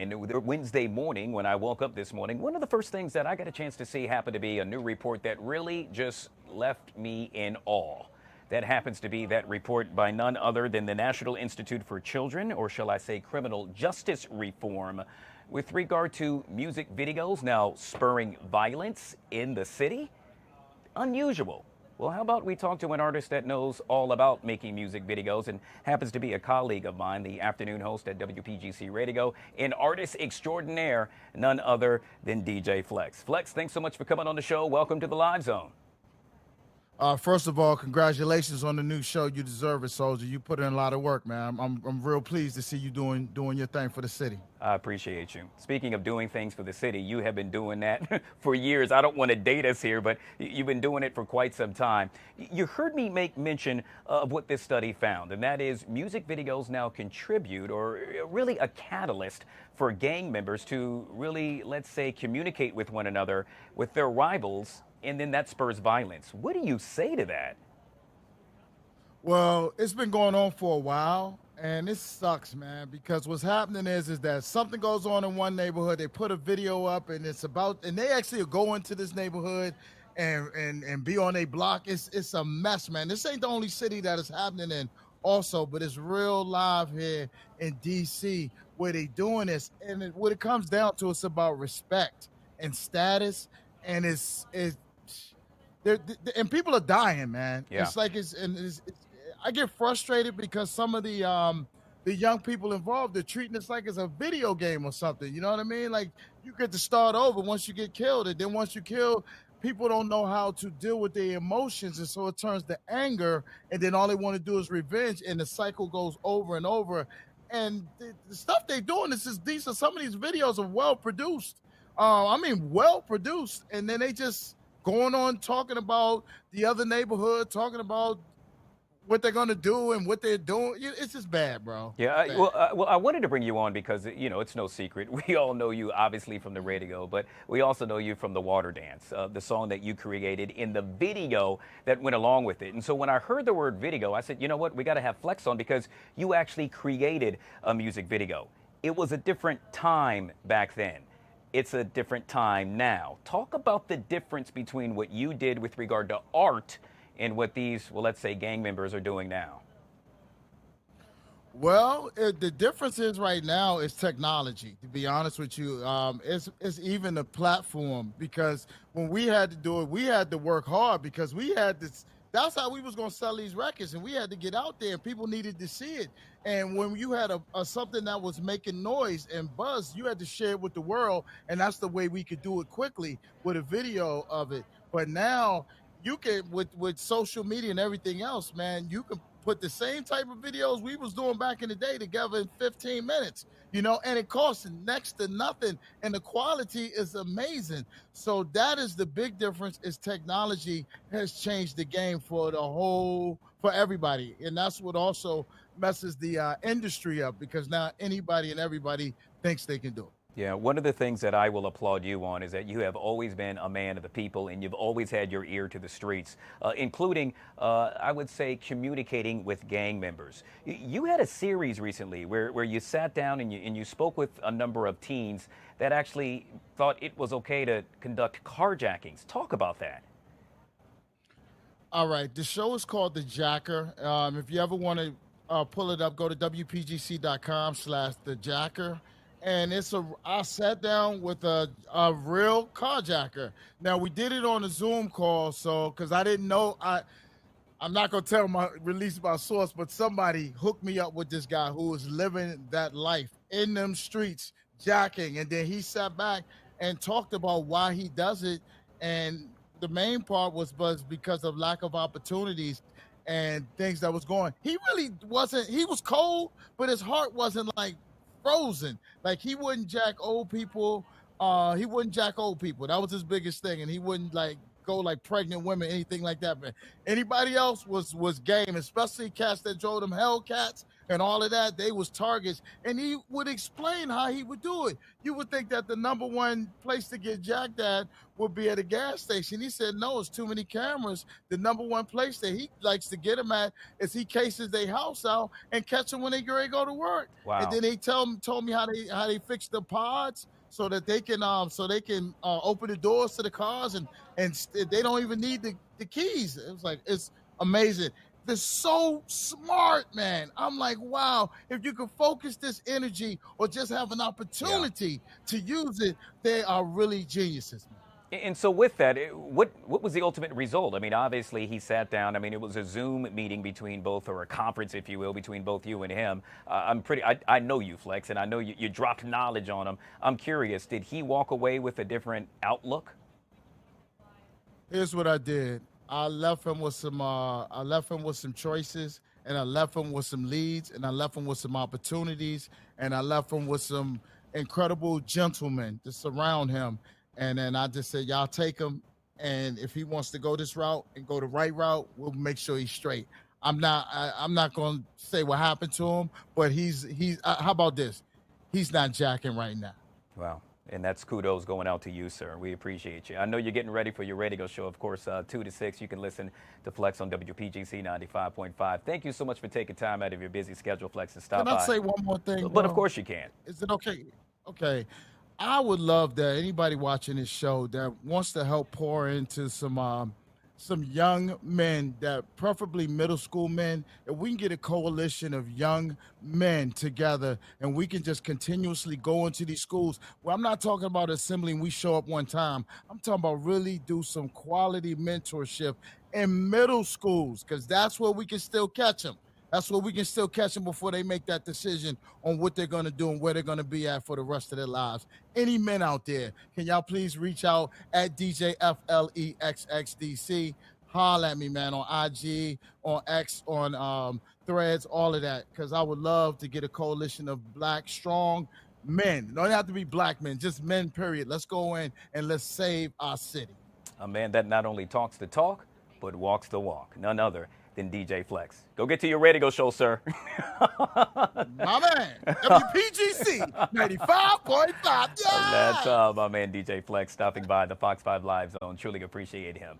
And Wednesday morning, when I woke up this morning, one of the first things that I got a chance to see happened to be a new report that really just left me in awe. That happens to be that report by none other than the National Institute for Children, or shall I say criminal justice reform, with regard to music videos now spurring violence in the city. Unusual. Well, how about we talk to an artist that knows all about making music videos and happens to be a colleague of mine, the afternoon host at WPGC Radio, an artist extraordinaire, none other than DJ Flexx. Flexx, thanks so much for coming on the show. Welcome to the Live Zone. First of all, congratulations on the new show. You deserve it, Soldier. You put in a lot of work, man. I'm real pleased to see you doing your thing for the city. I appreciate you. Speaking of doing things for the city, you have been doing that for years. I don't want to date us here, but you've been doing it for quite some time. You heard me make mention of what this study found, and that is music videos now contribute, or really a catalyst for gang members to really, let's say, communicate with one another, with their rivals, and then that spurs violence. What do you say to that? Well, it's been going on for a while, and it sucks, man, because what's happening is that something goes on in one neighborhood, they put a video up, and they actually go into this neighborhood and be on a block. It's a mess, man. This ain't the only city that is happening in also, but it's real live here in D.C. where they doing this, and what it comes down to, it's about respect and status, and and people are dying, man. Yeah. It's like I get frustrated because some of the young people involved are treating this like it's a video game or something. You know what I mean? Like, you get to start over once you get killed, and then once you kill, people don't know how to deal with their emotions, and so it turns to anger, and then all they want to do is revenge, and the cycle goes over and over. And the stuff they're doing is just decent. Some of these videos are well produced. Well produced, and then they just going on talking about the other neighborhood, talking about what they're gonna do and what they're doing. It's just bad, bro. Yeah, Bad. well, I wanted to bring you on because, it's no secret. We all know you, obviously, from the radio, but we also know you from the Water Dance, the song that you created in the video that went along with it. And so when I heard the word video, I said, you know what, we got to have Flexx on because you actually created a music video. It was a different time back then. It's a different time now. Talk about the difference between what you did with regard to art and what these, well, let's say, gang members are doing now. Well, the difference is right now is technology. To be honest with you, it's even the platform, because when we had to do it, we had to work hard because we had this. That's how we was gonna sell these records, and we had to get out there, and people needed to see it. And when you had a something that was making noise and buzz, you had to share it with the world, and that's the way we could do it quickly with a video of it. But now you can, with social media and everything else, man, you can put the same type of videos we was doing back in the day together in 15 minutes, and it costs next to nothing, and the quality is amazing. So that is the big difference, is technology has changed the game for everybody. And that's what also messes the industry up, because now anybody and everybody thinks they can do it. Yeah, one of the things that I will applaud you on is that you have always been a man of the people, and you've always had your ear to the streets, including, I would say, communicating with gang members. You had a series recently where you sat down and you spoke with a number of teens that actually thought it was okay to conduct carjackings. Talk about that. All right, the show is called The Jacker. If you ever want to pull it up, go to wpgc.com/thejacker. And I sat down with a real carjacker. Now, we did it on a Zoom call, because I didn't know, I'm not going to release my source, but somebody hooked me up with this guy who was living that life in them streets, jacking. And then he sat back and talked about why he does it. And the main part was because of lack of opportunities and things that was going. He really wasn't, he was cold, but his heart wasn't like frozen. Like, he wouldn't jack old people. That was his biggest thing. And he wouldn't go like pregnant women, anything like that. But anybody else was game, especially cats that drove them Hellcats and all of that, they was targets. And he would explain how he would do it. You would think that the number one place to get jacked at would be at a gas station. He said, no, it's too many cameras. The number one place that he likes to get them at is he cases their house out and catch them when they get ready to go to work. Wow. And then he told me how they fix the pods so that they can open the doors to the cars and they don't even need the keys. It was like, it's amazing. They're so smart, man. I'm like, wow, if you could focus this energy or just have an opportunity to use it, they are really geniuses, man. And so with that, what was the ultimate result? I mean, obviously he sat down. I mean, it was a Zoom meeting between both, or a conference, if you will, between both you and him. I know you, Flexx, and I know you dropped knowledge on him. I'm curious, did he walk away with a different outlook? Here's what I did. I left him with some choices, and I left him with some leads, and I left him with some opportunities, and I left him with some incredible gentlemen to surround him. And then I just said, y'all take him, and if he wants to go this route and go the right route, we'll make sure he's straight. I'm not going to say what happened to him, but he's how about this? He's not jacking right now. Wow. And that's kudos going out to you, sir. We appreciate you. I know you're getting ready for your radio show, of course, 2 to 6. You can listen to Flexx on WPGC 95.5. Thank you so much for taking time out of your busy schedule, Flexx, to stop by. Can I say one more thing? But of course you can. Is it okay? Okay. I would love that anybody watching this show that wants to help pour into some young men, that preferably middle school men, if we can get a coalition of young men together and we can just continuously go into these schools. Well, I'm not talking about assembling, we show up one time. I'm talking about really do some quality mentorship in middle schools, because that's where we can still catch them. That's where we can still catch them before they make that decision on what they're going to do and where they're going to be at for the rest of their lives. Any men out there, can y'all please reach out at DJFLEXXDC. Holler at me, man, on IG, on X, on Threads, all of that, because I would love to get a coalition of black, strong men. Don't have to be black men, just men, period. Let's go in and let's save our city. A man that not only talks the talk, but walks the walk. None other than DJ Flexx. Go get to your radio show, sir. My man, WPGC 95.5. Yeah! That's my man DJ Flexx stopping by the Fox 5 Live Zone. Truly appreciate him.